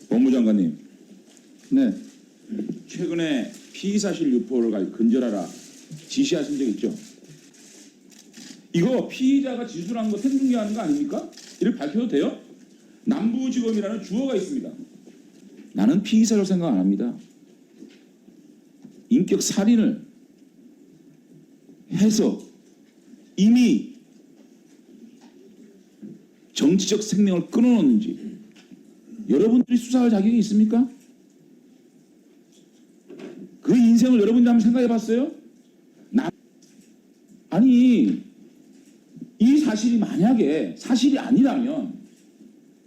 법무장관님, 네, 최근에 피의사실 유포를 근절하라 지시하신 적 있죠? 이거 피의자가 진술한 거 생중계하는 거 아닙니까? 이를 밝혀도 돼요? 남부지검이라는 주어가 있습니다. 나는 피의사라고 생각 안 합니다. 인격 살인을 해서 이미 정치적 생명을 끊어놓는지 여러분들이 수사할 자격이 있습니까? 그 인생을 여러분들이 한번 생각해 봤어요? 아니, 이 사실이 만약에 사실이 아니라면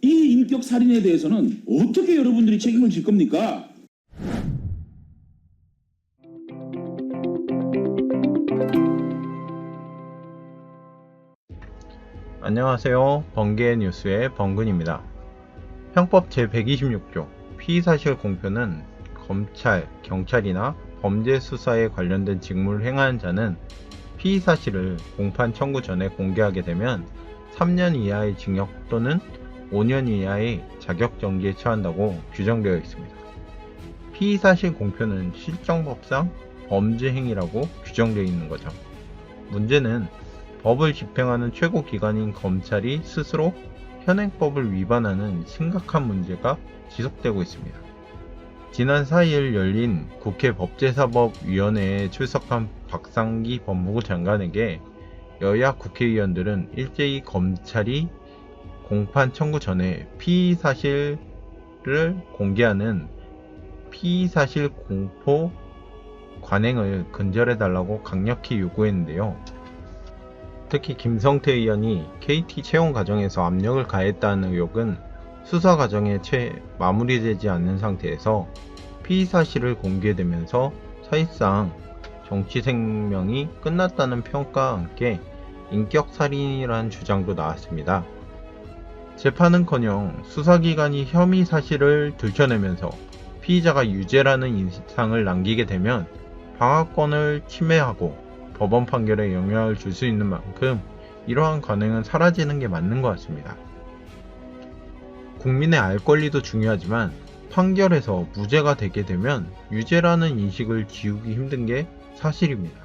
이 인격 살인에 대해서는 어떻게 여러분들이 책임을 질 겁니까? 안녕하세요. 번개 뉴스의 번근입니다. 형법 제126조 피의사실 공표는 검찰, 경찰이나 범죄 수사에 관련된 직무를 행하는 자는 피의사실을 공판 청구 전에 공개하게 되면 3년 이하의 징역 또는 5년 이하의 자격정지에 처한다고 규정되어 있습니다. 피의사실 공표는 실정법상 범죄 행위라고 규정되어 있는 거죠. 문제는 법을 집행하는 최고 기관인 검찰이 스스로 현행법을 위반하는 심각한 문제가 지속되고 있습니다. 지난 4일 열린 국회 법제사법위원회에 출석한 박상기 법무부 장관에게 여야 국회의원들은 일제히 검찰이 공판 청구 전에 피의사실을 공개하는 피의사실 공포 관행을 근절해달라고 강력히 요구했는데요. 특히 김성태 의원이 KT 채용 과정에서 압력을 가했다는 의혹은 수사 과정에 채 마무리되지 않는 상태에서 피의사실을 공개되면서 사실상 정치 생명이 끝났다는 평가와 함께 인격살인이라는 주장도 나왔습니다. 재판은커녕 수사기관이 혐의 사실을 들춰내면서 피의자가 유죄라는 인상을 남기게 되면 방어권을 침해하고 법원 판결에 영향을 줄 수 있는 만큼 이러한 관행은 사라지는 게 맞는 것 같습니다. 국민의 알 권리도 중요하지만 판결에서 무죄가 되게 되면 유죄라는 인식을 지우기 힘든 게 사실입니다.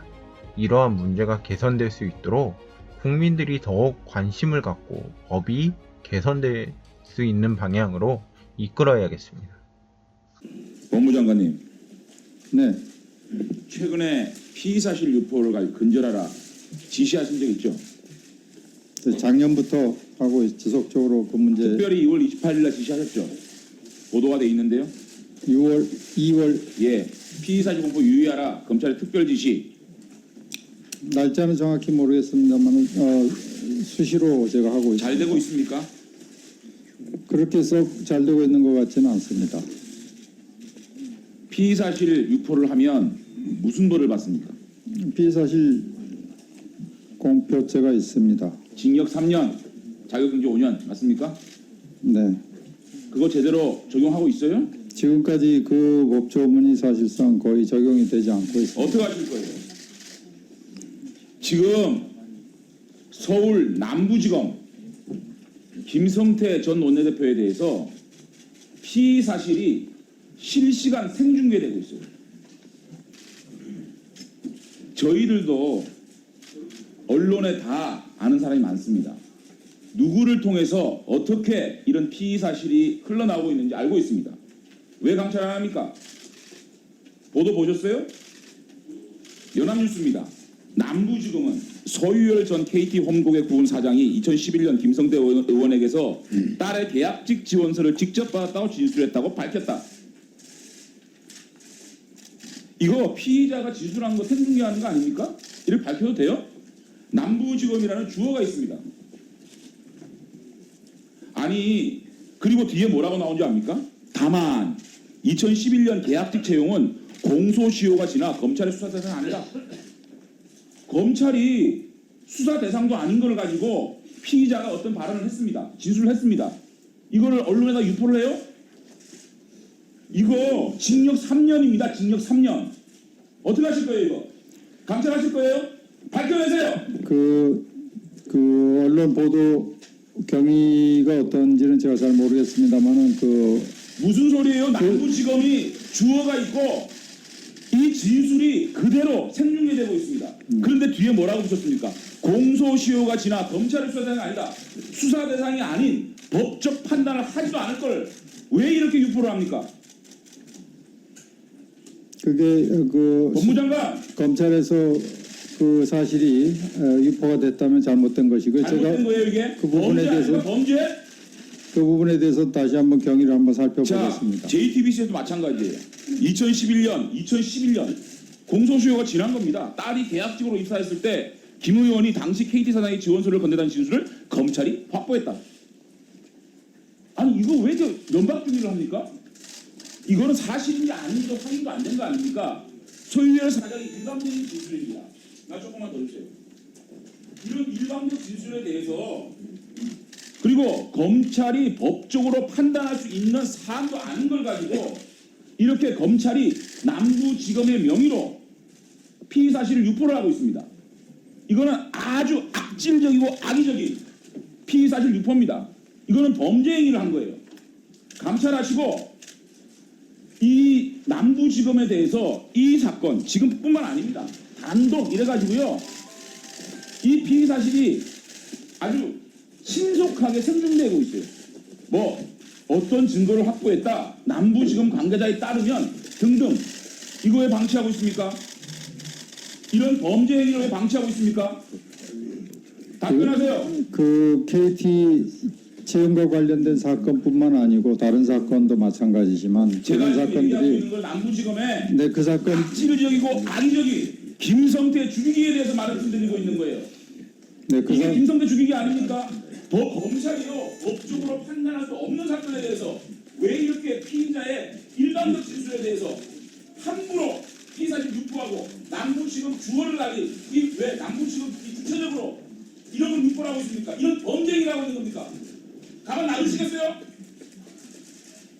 이러한 문제가 개선될 수 있도록 국민들이 더욱 관심을 갖고 법이 개선될 수 있는 방향으로 이끌어야겠습니다. 법무장관님, 네, 최근에 피의사실 유포를 근절하라 지시하신 적 있죠? 작년부터 하고 지속적으로 그 문제. 특별히 2월 28일 날 지시하셨죠? 보도가 돼 있는데요. 2월 예, 피의사실 공포 유의하라 검찰의 특별 지시. 날짜는 정확히 모르겠습니다만 수시로 제가 하고 있습니다. 잘 되고 있습니까? 그렇게 썩 잘 되고 있는 것 같지는 않습니다. 피의사실 유포를 하면 무슨 벌을 받습니까? 피의사실 공표죄가 있습니다. 징역 3년, 자격정지 5년 맞습니까? 네, 그거 제대로 적용하고 있어요? 지금까지 그 법조문이 사실상 거의 적용이 되지 않고 있습니다. 어떻게 하실 거예요? 지금 서울 남부지검 김성태 전 원내대표에 대해서 피의 사실이 실시간 생중계되고 있어요. 저희들도 언론에 다 아는 사람이 많습니다. 누구를 통해서 어떻게 이런 피의 사실이 흘러나오고 있는지 알고 있습니다. 왜 강찰 안 합니까? 보도 보셨어요? 연합뉴스입니다. 남부지검은 서유열 전 KT 홈고객 부분 사장이 2011년 김성태 의원에게서 딸의 계약직 지원서를 직접 받았다고 진술했다고 밝혔다. 이거 피의자가 진술한 거 생중계하는 거 아닙니까? 이를 밝혀도 돼요? 남부지검이라는 주어가 있습니다. 아니, 그리고 뒤에 뭐라고 나온지 압니까? 다만 2011년 계약직 채용은 공소시효가 지나 검찰의 수사 대상이 아니다. 검찰이 수사 대상도 아닌 걸 가지고 피의자가 어떤 발언을 했습니다. 진술을 했습니다. 이거를 언론에다 유포를 해요? 이거 징역 3년입니다. 징역 3년. 어떻게 하실 거예요, 이거? 강찰하실 거예요? 밝혀내세요. 그 언론 보도 경위가 어떤지는 제가 잘 모르겠습니다만은 그 무슨 소리예요? 남부지검이 주어가 있고 이 진술이 그대로 생중계되고 있습니다. 그런데 뒤에 뭐라고 붙였습니까? 공소시효가 지나 검찰의 수사 대상이 아니다. 수사 대상이 아닌 법적 판단을 하지도 않을 걸 왜 이렇게 유포를 합니까? 그게 법무장관 검찰에서 그 사실이 유포가 됐다면 잘못된 것이고 잘못된 거예요 이게? 그 부분에 범죄 대해서 아닙니까? 범죄? 그 부분에 대해서 다시 한번 경위를 한번 자, 살펴보겠습니다. JTBC에도 마찬가지예요. 2011년 공소시효가 지난 겁니다. 딸이 계약직으로 입사했을 때 김 의원이 당시 KT 사장의 지원서를 건네다는 진술을 검찰이 확보했다. 아니 이거 왜 이렇게 면박중의를 합니까? 이거는 사실인지 아닌지 확인도 안 된 거 아닙니까? 소유의 사장이 일방적인 진술입니다. 나 조금만 더 주세요. 이런 일방적 진술에 대해서 그리고 검찰이 법적으로 판단할 수 있는 사안도 아닌 걸 가지고 이렇게 검찰이 남부지검의 명의로 피의 사실을 유포를 하고 있습니다. 이거는 아주 악질적이고 악의적인 피의 사실 유포입니다. 이거는 범죄 행위를 한 거예요. 감찰하시고 이 남부지검에 대해서 이 사건 지금뿐만 아닙니다. 단독 이래가지고요. 이 피의 사실이 아주 신속하게 생중되고 있어요. 뭐 어떤 증거를 확보했다. 남부지검 관계자에 따르면 등등. 이거 왜 방치하고 있습니까? 이런 범죄 행위를 왜 방치하고 있습니까? 답변하세요. 그 KT 채용과 관련된 사건뿐만 아니고 다른 사건도 마찬가지지만 제가 그런 지금 얘기하고 있는 사건들이 건 남부지검에 네, 그 사건 악질적이고 악의적인 김성태 죽이기에 대해서 말씀드리고 있는 거예요. 네, 그 이게 사, 김성태 죽이기 아닙니까? 더 검찰이요 법적으로 판단할 수 없는 사건에 대해서 왜 이렇게 피의자의 일방적 진술에 대해서 함부로 피의사실 유포하고 남부지검 주어를 날린 왜 남부지검 구체적으로 이런 걸 유포하고 있습니까? 이런 범죄행위라고 있는 겁니까? 가만 놔두시겠어요?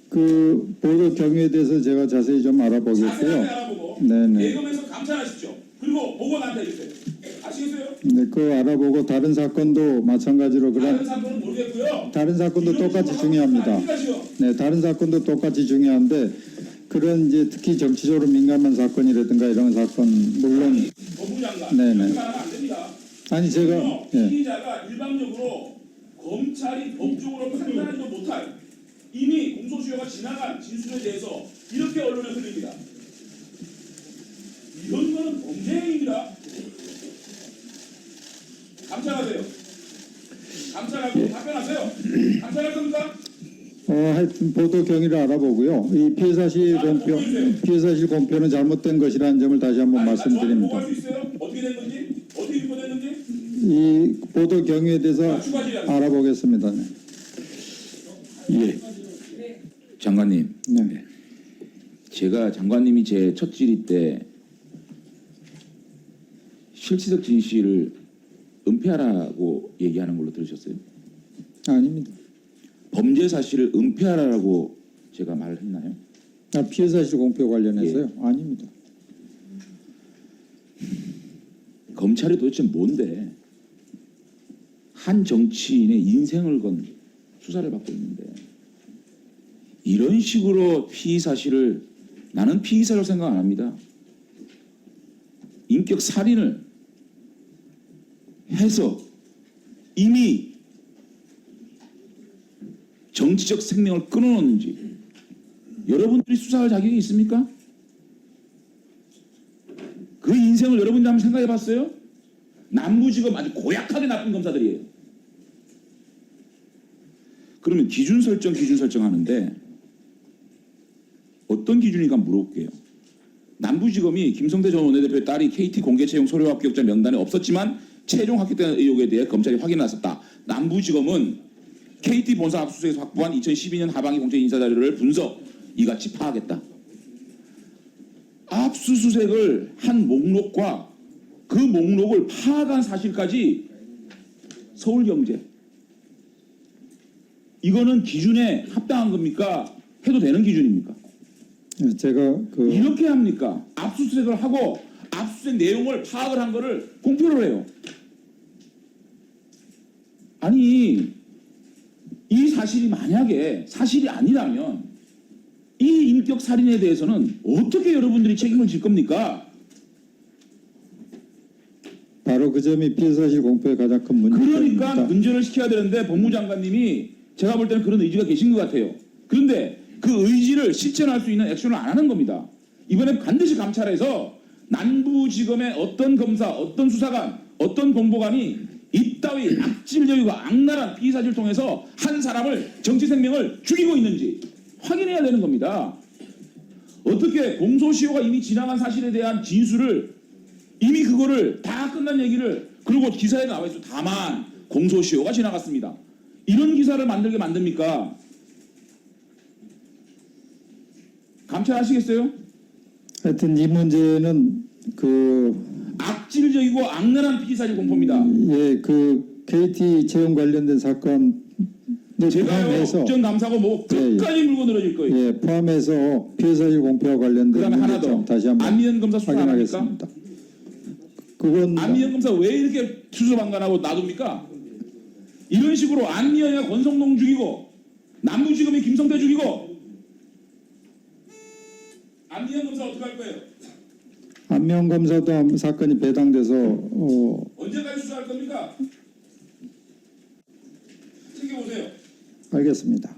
그 보도 경위에 대해서 제가 자세히 좀 자세하게 알아보겠고요. 알아보고 네네. 대검에서 감찰하십시오. 그리고 보고 나한테 해주세요. 아시겠어요? 네, 그거 알아보고 다른 사건도 마찬가지로 다른 그런 사건은 모르겠고요. 다른 사건도 이런 똑같이 식으로 중요합니다. 하고 있으니까 네, 다른 사건도 똑같이 중요한데 그런 이제 특히 정치적으로 민감한 사건이라든가 이런 사건 물론 법무장관 네네. 이렇게 말하면 안 됩니다. 아니 제가 예. 피의자가 일방적으로 검찰이 법적으로 판단하지도 못할 이미 공소시효가 지나간 진술에 대해서 이렇게 언론에 흘립니다. 이런 거는 범죄 행위입니다. 감찰하세요. 감찰하고 답변하세요. 감찰할 겁니까? 하여튼 보도 경위를 알아보고요. 이 피해 사실 공표는 잘못된 것이라는 점을 다시 한번 저한테 말씀드립니다. 보고할 수 있어요? 어떻게 된 건지? 어떻게 유포됐는지? 이 보도 경위에 대해서 추가 질의하겠습니다. 알아보겠습니다. 네. 예. 장관님. 네. 제가 장관님이 제 첫 질의 때 실체적 진실을 은폐하라고 얘기하는 걸로 들으셨어요? 아닙니다. 범죄 사실을 은폐하라고 제가 말을 했나요? 피해 사실 공표 관련해서요? 아닙니다. 검찰이 도대체 뭔데? 한 정치인의 인생을 건 수사를 받고 있는데 이런 식으로 피의 사실을 나는 피의사라고 생각 안 합니다. 인격 살인을 해서 이미 정치적 생명을 끊어놓는지 여러분들이 수사할 자격이 있습니까? 그 인생을 여러분들 한번 생각해 봤어요? 남부지검 아주 고약하게 나쁜 검사들이에요. 그러면 기준 설정하는데 어떤 기준인가 물어볼게요. 남부지검이 김성태 전 원내대표의 딸이 KT 공개 채용 서류 합격자 명단에 없었지만 최종 합격된 의혹에 대해 검찰이 확인해 났었다. 남부지검은 KT 본사 압수수색에서 확보한 2012년 하반기 공채 인사 자료를 분석 이같이 파악했다. 압수수색을 한 목록과 그 목록을 파악한 사실까지 서울경제 이거는 기준에 합당한 겁니까? 해도 되는 기준입니까? 제가 이렇게 합니까? 압수수색을 하고 압수수색 내용을 파악을 한 거를 공표를 해요. 아니 이 사실이 만약에 사실이 아니라면 인격 살인에 대해서는 어떻게 여러분들이 책임을 질 겁니까? 바로 그 점이 피해 사실 공표의 가장 큰 문제입니다. 그러니까 근절을 시켜야 되는데 법무장관님이 제가 볼 때는 그런 의지가 계신 것 같아요. 그런데 그 의지를 실천할 수 있는 액션을 안 하는 겁니다. 이번에 반드시 감찰해서 남부지검의 어떤 검사, 어떤 수사관, 어떤 공보관이 이따위 악질적이고 악랄한 피의 사실을 통해서 한 사람을 정치 생명을 죽이고 있는지 확인해야 되는 겁니다. 어떻게 공소시효가 이미 지나간 사실에 대한 진술을 이미 그거를 다 끝난 얘기를 그리고 기사에 나와 있어. 다만 공소시효가 지나갔습니다. 이런 기사를 만들게 만듭니까? 감찰하시겠어요? 하여튼 이 문제는 악질적이고 악랄한 피의사실 공포입니다. 그 KT 채용 관련된 사건 제가요 포함해서 국정감사고 뭐 끝까지 물고 늘어질 거예요. 포함해서 피해 사실 공표와 관련된 그다음에 하나 문제점 더. 다시 한번 안미연 검사 수사 안 합니까? 확인하겠습니다. 그건 안미연 검사 왜 이렇게 수사방관하고 놔둡니까? 이런 식으로 안미연이가 권성동 죽이고 남부지검이 김성태 죽이고 안미연 검사 어떻게 할 거예요? 안명 검사도 사건이 배당돼서 언제까지 수사할 겁니까? 챙겨보세요. 알겠습니다.